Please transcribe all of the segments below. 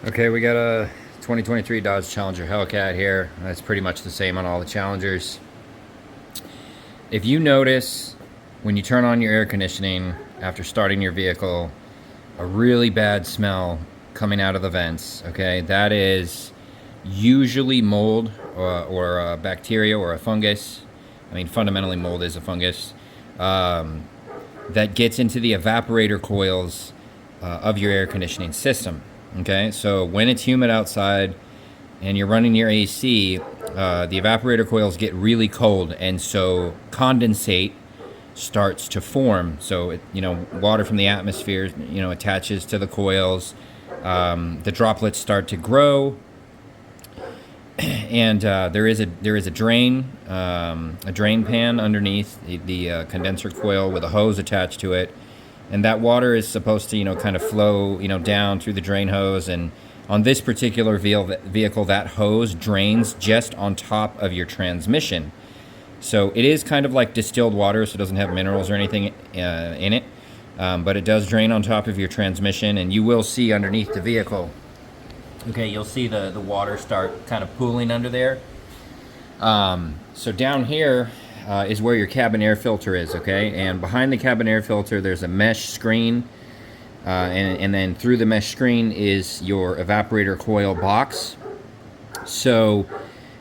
Okay, we got a 2023 Dodge Challenger Hellcat here. That's pretty much the same on all the Challengers. If you notice when you turn on your air conditioning after starting your vehicle, a really bad smell coming out of the vents, okay, that is usually mold or a bacteria or a fungus. I mean, fundamentally mold is a fungus that gets into the evaporator coils of your air conditioning system. Okay, so when it's humid outside and you're running your AC, the evaporator coils get really cold, and so condensate starts to form. So water from the atmosphere, attaches to the coils. The droplets start to grow, and there is a drain pan underneath the condenser coil with a hose attached to it. And that water is supposed to, kind of flow, down through the drain hose. And on this particular vehicle, that hose drains just on top of your transmission. So it is kind of like distilled water, so it doesn't have minerals or anything in it. But it does drain on top of your transmission, and you will see underneath the vehicle. Okay, you'll see the water start kind of pooling under there. So down here is where your cabin air filter is, okay? And behind the cabin air filter, there's a mesh screen. And then through the mesh screen is your evaporator coil box. So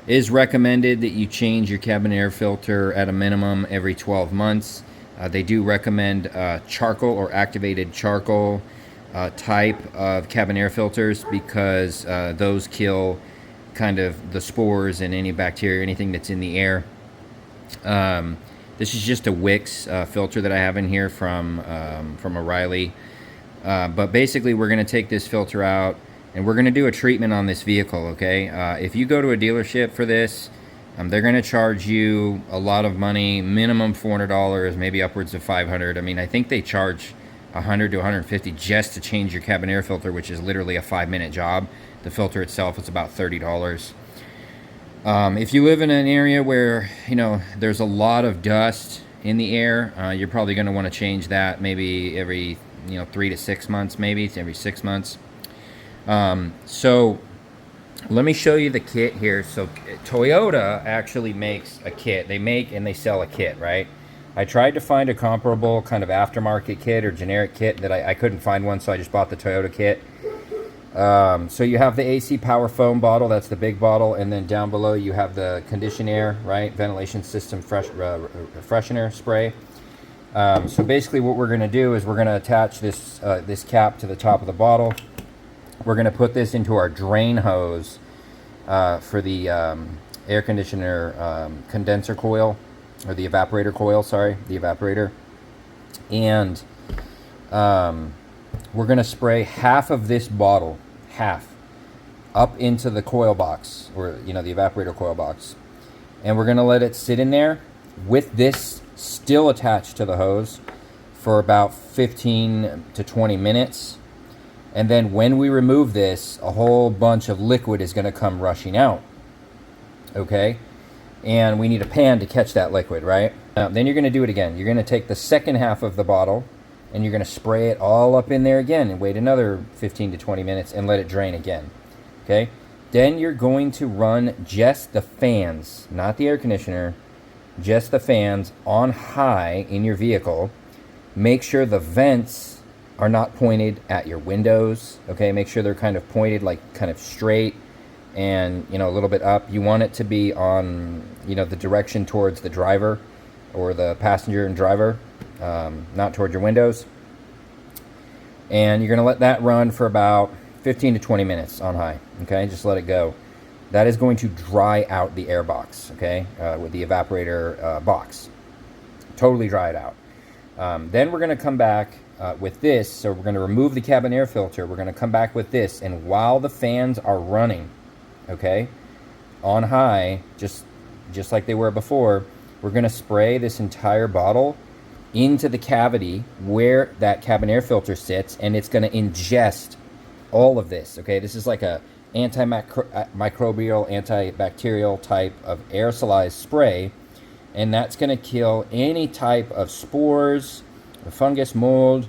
it is recommended that you change your cabin air filter at a minimum every 12 months. They do recommend charcoal or activated charcoal type of cabin air filters because those kill kind of the spores and any bacteria, anything that's in the air. This is just a Wix filter that I have in here from O'Reilly. But basically, we're going to take this filter out and we're going to do a treatment on this vehicle, okay? If you go to a dealership for this, they're going to charge you a lot of money, minimum $400, maybe upwards of $500. I mean, I think they charge $100 to $150 just to change your cabin air filter, which is literally a 5-minute job. The filter itself is about $30. If you live in an area where, there's a lot of dust in the air, you're probably going to want to change that maybe every, 3 to 6 months, maybe every 6 months. So let me show you the kit here. So Toyota actually makes a kit. They make and they sell a kit, right? I tried to find a comparable kind of aftermarket kit or generic kit that I couldn't find one, so I just bought the Toyota kit. So you have the AC power foam bottle, that's the big bottle, and then down below you have the condition air, right, ventilation system freshener spray. So basically what we're going to do is we're going to attach this cap to the top of the bottle. We're going to put this into our drain hose for the air conditioner condenser coil, or the evaporator coil, sorry, the evaporator. And we're going to spray half of this bottle, up into the coil box, or, the evaporator coil box. And we're going to let it sit in there with this still attached to the hose for about 15 to 20 minutes. And then when we remove this, a whole bunch of liquid is going to come rushing out. Okay? And we need a pan to catch that liquid, right? Then you're going to do it again. You're going to take the second half of the bottle and you're going to spray it all up in there again and wait another 15 to 20 minutes and let it drain again. Okay? Then you're going to run just the fans, not the air conditioner, just the fans on high in your vehicle. Make sure the vents are not pointed at your windows. Okay? Make sure they're kind of pointed, like kind of straight and, a little bit up. You want it to be on, the direction towards the driver or the passenger and driver. Not toward your windows. And you're going to let that run for about 15 to 20 minutes on high. Okay, just let it go. That is going to dry out the air box, okay, with the evaporator box. Totally dry it out. Then we're going to come back with this. So we're going to remove the cabin air filter. We're going to come back with this. And while the fans are running, okay, on high, just like they were before, we're going to spray this entire bottle into the cavity where that cabin air filter sits, and it's going to ingest all of this. Okay, this is like a antimicrobial, antibacterial type of aerosolized spray, and that's going to kill any type of spores, fungus, mold,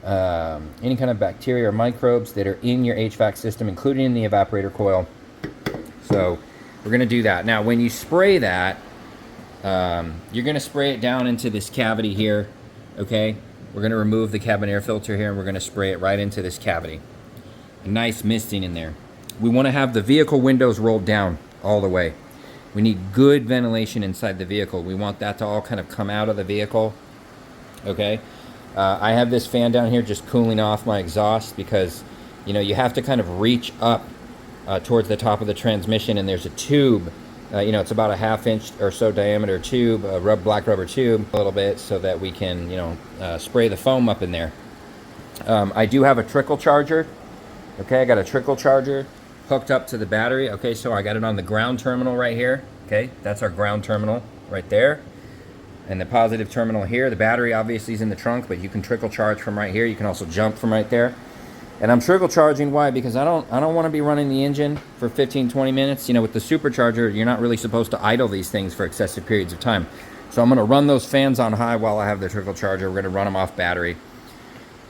any kind of bacteria or microbes that are in your HVAC system, including in the evaporator coil. So we're going to do that. Now, when you spray that, you're going to spray it down into this cavity here, okay? We're going to remove the cabin air filter here, and we're going to spray it right into this cavity. A nice misting in there. We want to have the vehicle windows rolled down all the way. We need good ventilation inside the vehicle. We want that to all kind of come out of the vehicle, okay? I have this fan down here just cooling off my exhaust because, you know, you have to kind of reach up towards the top of the transmission, and there's a tube, you know, it's about a 1/2 inch or so diameter tube, a black rubber tube, a little bit, so that we can, you know, spray the foam up in there. I do have a trickle charger. Okay, I got a trickle charger hooked up to the battery. Okay, so I got it on the ground terminal right here. Okay, that's our ground terminal right there. And the positive terminal here. The battery obviously is in the trunk, but you can trickle charge from right here. You can also jump from right there. And I'm trickle charging, why? Because I don't want to be running the engine for 15-20 minutes. You know, with the supercharger, you're not really supposed to idle these things for excessive periods of time. So I'm going to run those fans on high while I have the trickle charger. We're going to run them off battery.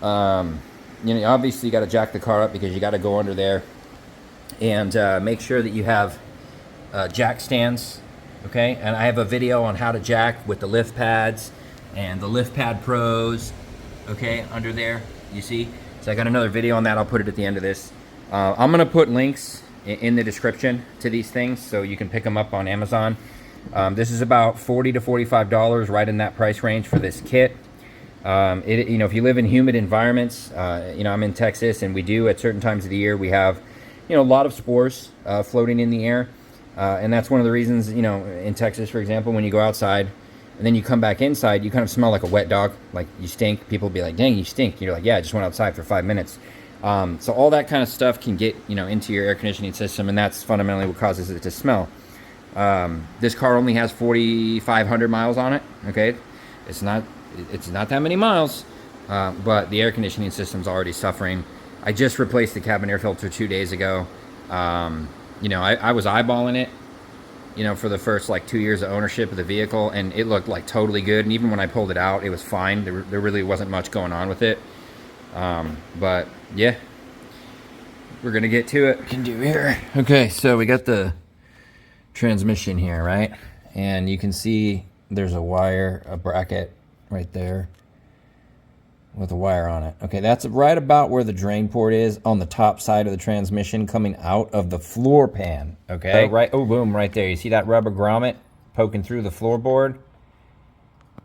You know, obviously you got to jack the car up because you got to go under there, and make sure that you have jack stands, okay? And I have a video on how to jack with the lift pads and the lift pad pros, okay, under there, you see? So I got another video on that. I'll put it at the end of this. I'm going to put links in the description to these things so you can pick them up on Amazon. This is about $40 to $45, right in that price range for this kit. You know, if you live in humid environments, you know, I'm in Texas, and we do at certain times of the year, we have, you know, a lot of spores floating in the air. And that's one of the reasons, you know, in Texas, for example, when you go outside and then you come back inside, you kind of smell like a wet dog, like you stink. People will be like, dang, you stink. You're like, yeah, I just went outside for 5 minutes. So all that kind of stuff can get, you know, into your air conditioning system, and that's fundamentally what causes it to smell. This car only has 4,500 miles on it, okay? It's not that many miles, but the air conditioning system's already suffering. I just replaced the cabin air filter 2 days ago. You know, I was eyeballing it, you know, for the first like 2 years of ownership of the vehicle, and it looked like totally good. And even when I pulled it out, it was fine. There really wasn't much going on with it. But yeah, we're gonna get to it. What we can do here. Okay, so we got the transmission here, right? And you can see there's a bracket right there with a wire on it. Okay, that's right about where the drain port is on the top side of the transmission coming out of the floor pan. Okay, right, oh boom, right there. You see that rubber grommet poking through the floorboard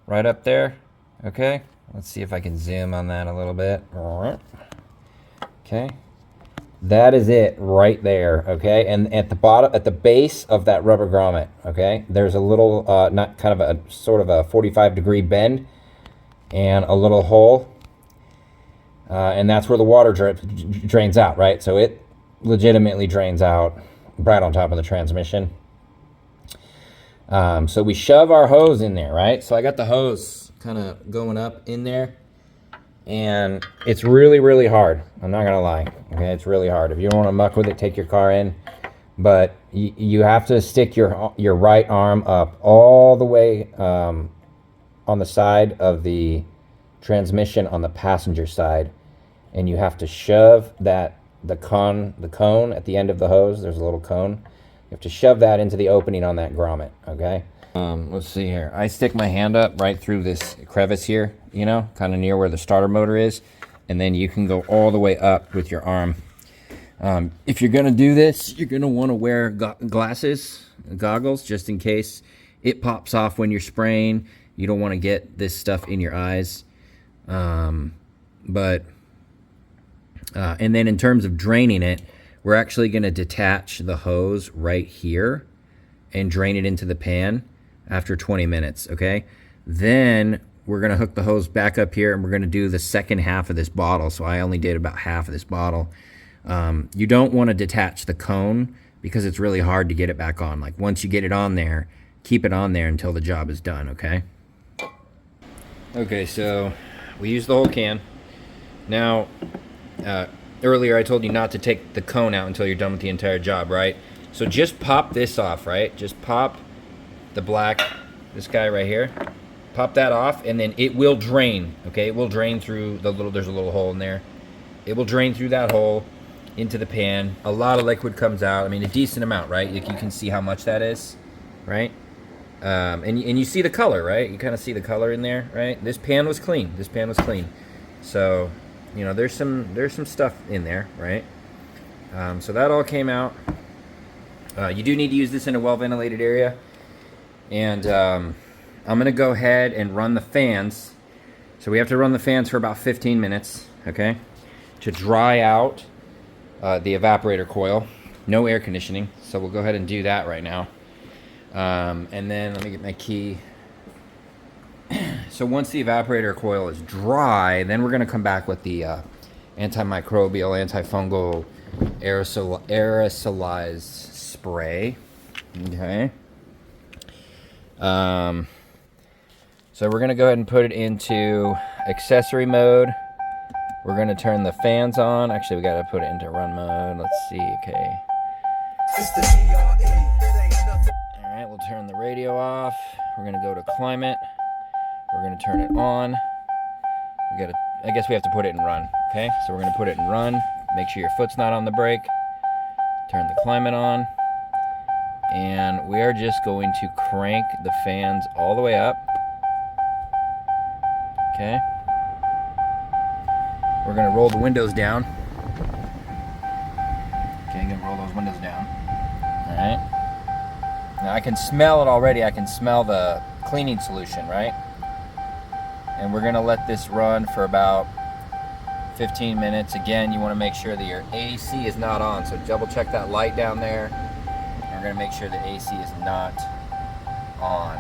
right up there? Okay, let's see if I can zoom on that a little bit. Okay, that is it right there. Okay, and at the bottom, at the base of that rubber grommet, okay, there's a little not kind of a sort of a 45-degree bend and a little hole, and that's where the water drains out, right? So it legitimately drains out right on top of the transmission. So we shove our hose in there, right? So I got the hose kind of going up in there, and it's really, really hard. I'm not gonna lie, okay? It's really hard. If you don't want to muck with it, take your car in, but you have to stick your right arm up all the way on the side of the transmission on the passenger side, and you have to shove the cone at the end of the hose. There's a little cone. You have to shove that into the opening on that grommet. Okay. Let's see here. I stick my hand up right through this crevice here, you know, kind of near where the starter motor is, and then you can go all the way up with your arm. If you're gonna do this, you're gonna want to wear goggles, just in case it pops off when you're spraying. You don't want to get this stuff in your eyes. And then in terms of draining it, we're actually going to detach the hose right here and drain it into the pan after 20 minutes, okay? Then we're going to hook the hose back up here, and we're going to do the second half of this bottle. So I only did about half of this bottle. You don't want to detach the cone because it's really hard to get it back on. Like once you get it on there, keep it on there until the job is done, okay? Okay, so we use the whole can. Now, earlier I told you not to take the cone out until you're done with the entire job, right? So just pop this off, right? Just pop the black, this guy right here, Pop that off, and then it will drain, okay? It will drain through the little, there's a little hole in there. It will drain through that hole into the pan. A lot of liquid comes out. I mean, a decent amount, right? Like, you can see how much that is, right? And you see the color, right? You kind of see the color in there, right? This pan was clean. This pan was clean. So, you know, there's some stuff in there, right? So that all came out. You do need to use this in a well-ventilated area. And I'm going to go ahead and run the fans. So we have to run the fans for about 15 minutes, okay? To dry out the evaporator coil. No air conditioning. So we'll go ahead and do that right now. And then let me get my key. So once the evaporator coil is dry, then we're going to come back with the antimicrobial, antifungal aerosolized spray. Okay. So we're going to go ahead and put it into accessory mode. We're going to turn the fans on. Actually, we got to put it into run mode. Let's see. Okay. All right, we'll turn the radio off. We're going to go to climate. We're going to turn it on. I guess we have to put it in run. Okay, so we're going to put it in run. Make sure your foot's not on the brake. Turn the climate on. And we are just going to crank the fans all the way up. Okay. We're going to roll the windows down. Okay, I'm going to roll those windows down. All right. Now I can smell it already. I can smell the cleaning solution, right? And we're going to let this run for about 15 minutes. Again, you want to make sure that your AC is not on. So double check that light down there. We're going to make sure the AC is not on.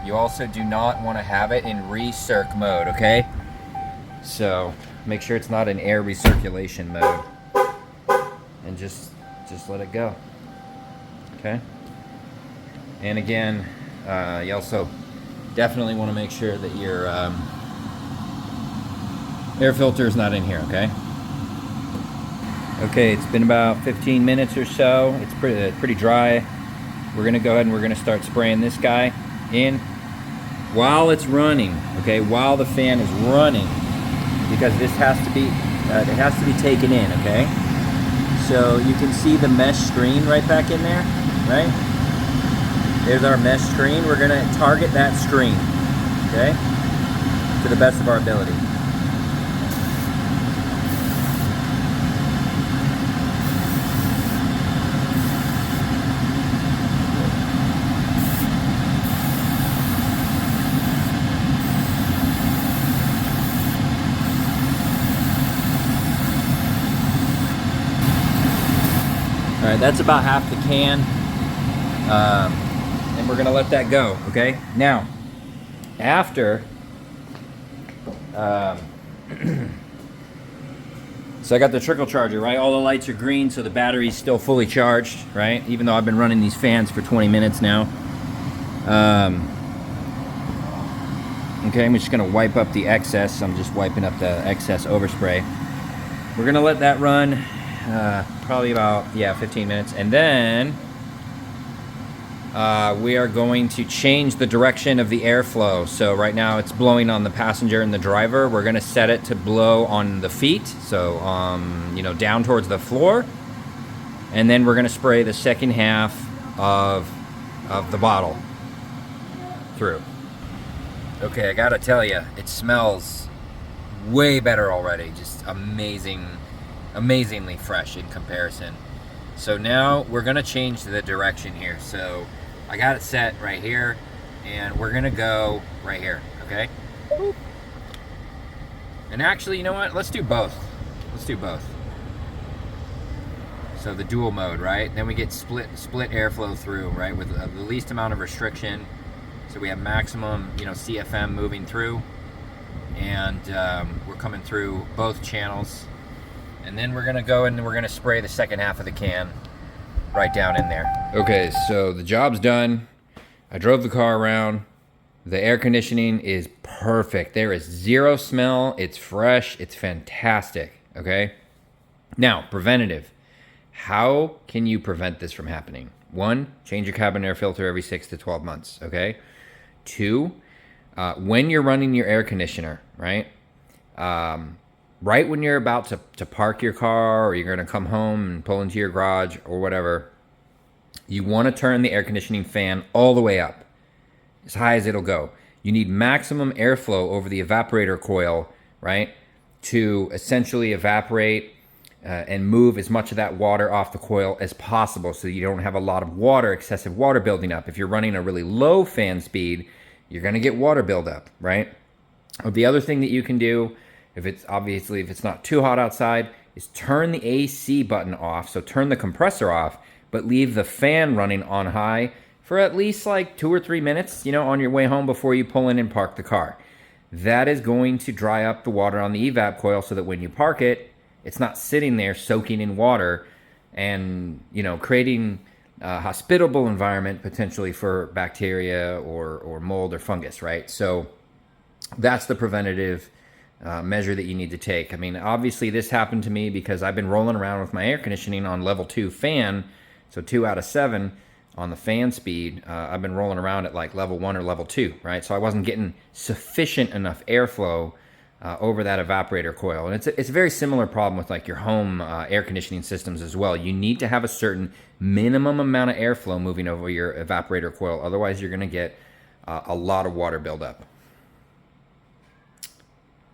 You also do not want to have it in recirc mode, okay? So make sure it's not in air recirculation mode. And just let it go. Okay? And again, you also definitely want to make sure that your air filter is not in here, okay? Okay, it's been about 15 minutes or so. It's pretty dry. We're gonna go ahead and we're gonna start spraying this guy in while it's running, okay? While the fan is running, because this has to be taken in, okay? So you can see the mesh screen right back in there, right? There's our mesh screen. We're gonna target that screen, okay? To the best of our ability. All right, that's about half the can, and we're gonna let that go, okay? Now, after, so I got the trickle charger, right? All the lights are green, so the battery's still fully charged, right? Even though I've been running these fans for 20 minutes now. Okay, I'm just gonna wipe up the excess. I'm just wiping up the excess overspray. We're gonna let that run probably about 15 minutes, and then we are going to change the direction of the airflow. So right now it's blowing on the passenger and the driver. We're going to set it to blow on the feet, so you know, down towards the floor, and then we're going to spray the second half of the bottle through. Okay, I gotta tell you, it smells way better already. Just amazingly fresh in comparison. So now we're gonna change the direction here. So I got it set right here, and we're gonna go right here, okay? And actually, you know what? Let's do both. So the dual mode, right? Then we get split airflow through, right? With the least amount of restriction. So we have maximum, you know, CFM moving through, and we're coming through both channels. And then we're gonna go and we're gonna spray the second half of the can right down in there. Okay, so the job's done. I drove the car around. The air conditioning is perfect. There is zero smell. It's fresh. It's fantastic, okay? Now, preventative. How can you prevent this from happening? One, change your cabin air filter every 6 to 12 months, okay? 2, when you're running your air conditioner, right? Right when you're about to park your car, or you're going to come home and pull into your garage or whatever, you want to turn the air conditioning fan all the way up, as high as it'll go. You need maximum airflow over the evaporator coil, right, to essentially evaporate and move as much of that water off the coil as possible, so you don't have a lot of water, excessive water building up. If you're running a really low fan speed, you're going to get water buildup, right? Or the other thing that you can do, if it's not too hot outside, is turn the AC button off. So turn the compressor off, but leave the fan running on high for at least like 2 or 3 minutes, on your way home before you pull in and park the car. That is going to dry up the water on the evap coil, so that when you park it, it's not sitting there soaking in water and, creating a hospitable environment potentially for bacteria or mold or fungus, right? So that's the preventative measure that you need to take. I mean, obviously this happened to me because I've been rolling around with my air conditioning on level 2 fan, so 2 out of 7 on the fan speed. I've been rolling around at like level 1 or level 2, right? So I wasn't getting sufficient enough airflow over that evaporator coil. And it's a very similar problem with like your home air conditioning systems as well. You need to have a certain minimum amount of airflow moving over your evaporator coil. Otherwise, you're going to get a lot of water buildup.